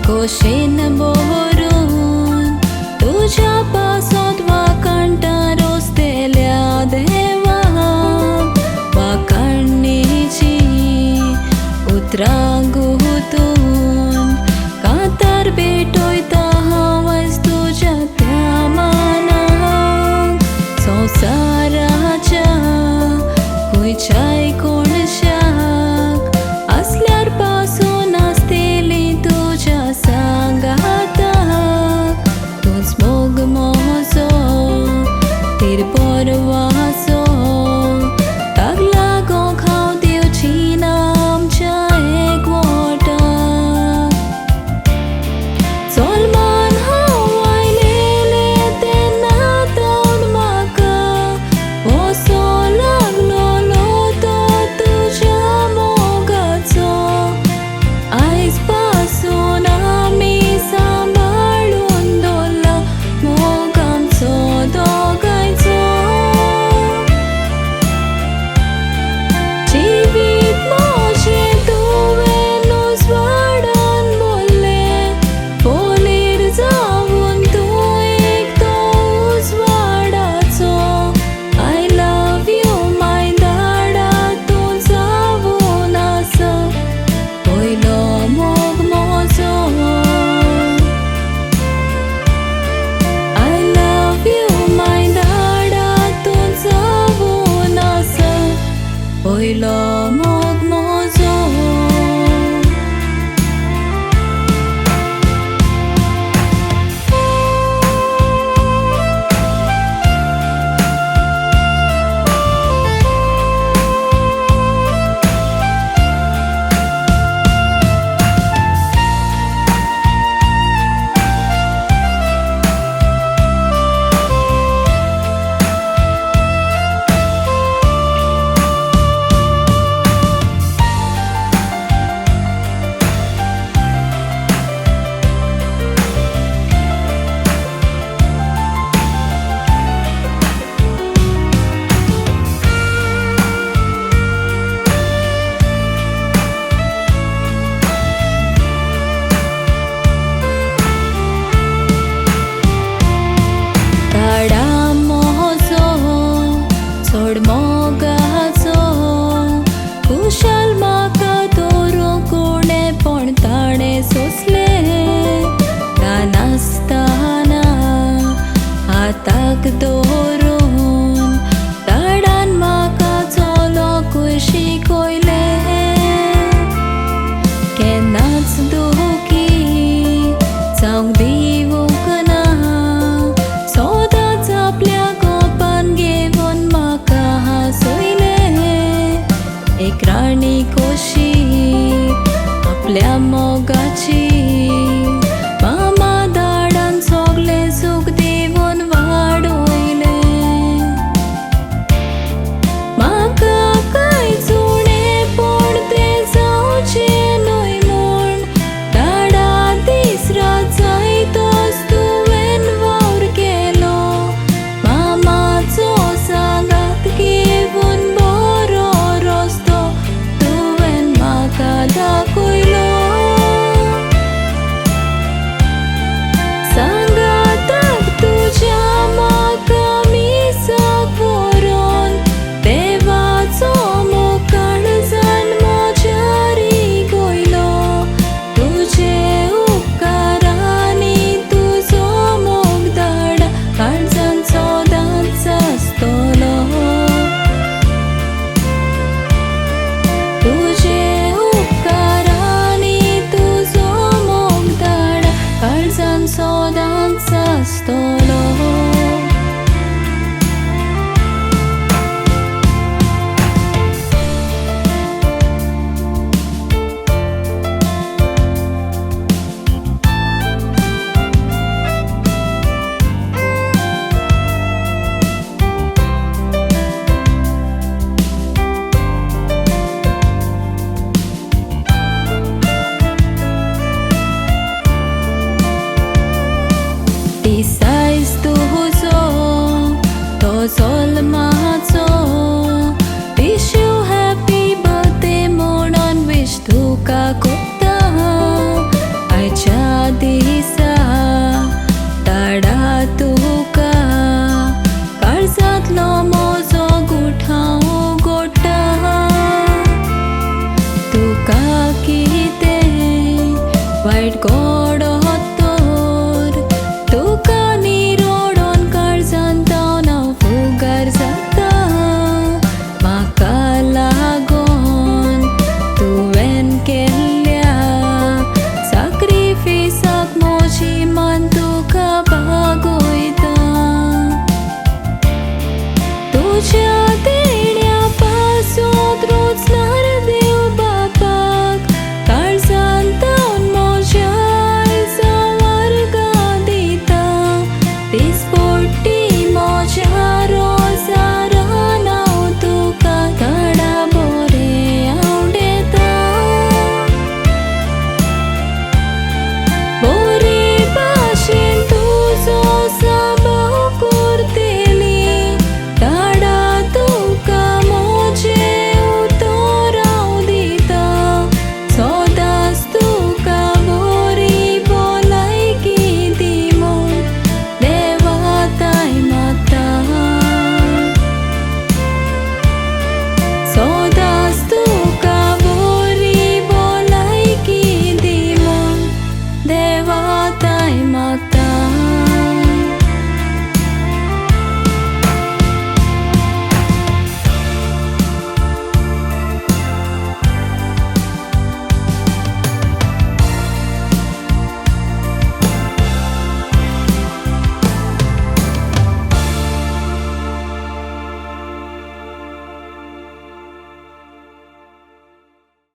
कुशीन भरून तुझ्या पासत वाकणटा रोसतेल्या देवा वाकणणेची उतरां गुतून कांतार भेटोयता हांवच तुझ्या त्या मानाक संवसाराच्या खंयच्याय कोणशाक असल्यार पासून आसतली तुझ्या सांगाताक तूंच मोग म्हजो तीर परवाचो ताक लागोंक हांव दिवची ना आमच्या एकवटाक चोलमान हांव आयलेलें तेन्ना तोंड म्हाका वोसो लागलोलो तो तुज्या मोगाचो आयज पासून आमी सांबाळून दवरला मोग आमचो दोगांयचो जिवीत म्हजें तुवें उजवाडान भरलें पोलीर जावून तूं एकतो उजवाडाचो आय लव यू माय दाडा तूं जावून आसा पयलो मोग म्हजो आय लव यू माय दाडा तूं जावून आसा पयलो मोग म्हजो दाडा म्हजो चड मोगाचो खुशाल म्हाका दवरूंक कोणेपण ताणें सोंसलें नासतना हाताक दवरून दाडान म्हाका चलोकूय शिकयलें केन्नाच दुखी जावंक दिवूंक ना सदांच आपल्या गोपान घेवन म्हाका हांसयलें एक राणी कशी आपल्या मोगाची मामा दाडान सगलें सूख दिवन वाडयलें म्हाका कांयच उणेंपण तें जावचें न्हय म्हूण दाडा दीस रात जायतोच तुवें वावर केलो मामाचो सांगात घेवन बरो रस्तो तुवें म्हाका दाखयलो सांगाताक तुज्या म्हाका मिसाक व्हरून देवाचो मोग काळजान म्हज्यारी गोयलो तुजे उपकारांनी तुजो मोग दाडा काळजान सदांच आसतलो तुजे उपकारांनी तुजो मोग दाडा काळजान सदांच आसतलो दिसाय वाईट गोड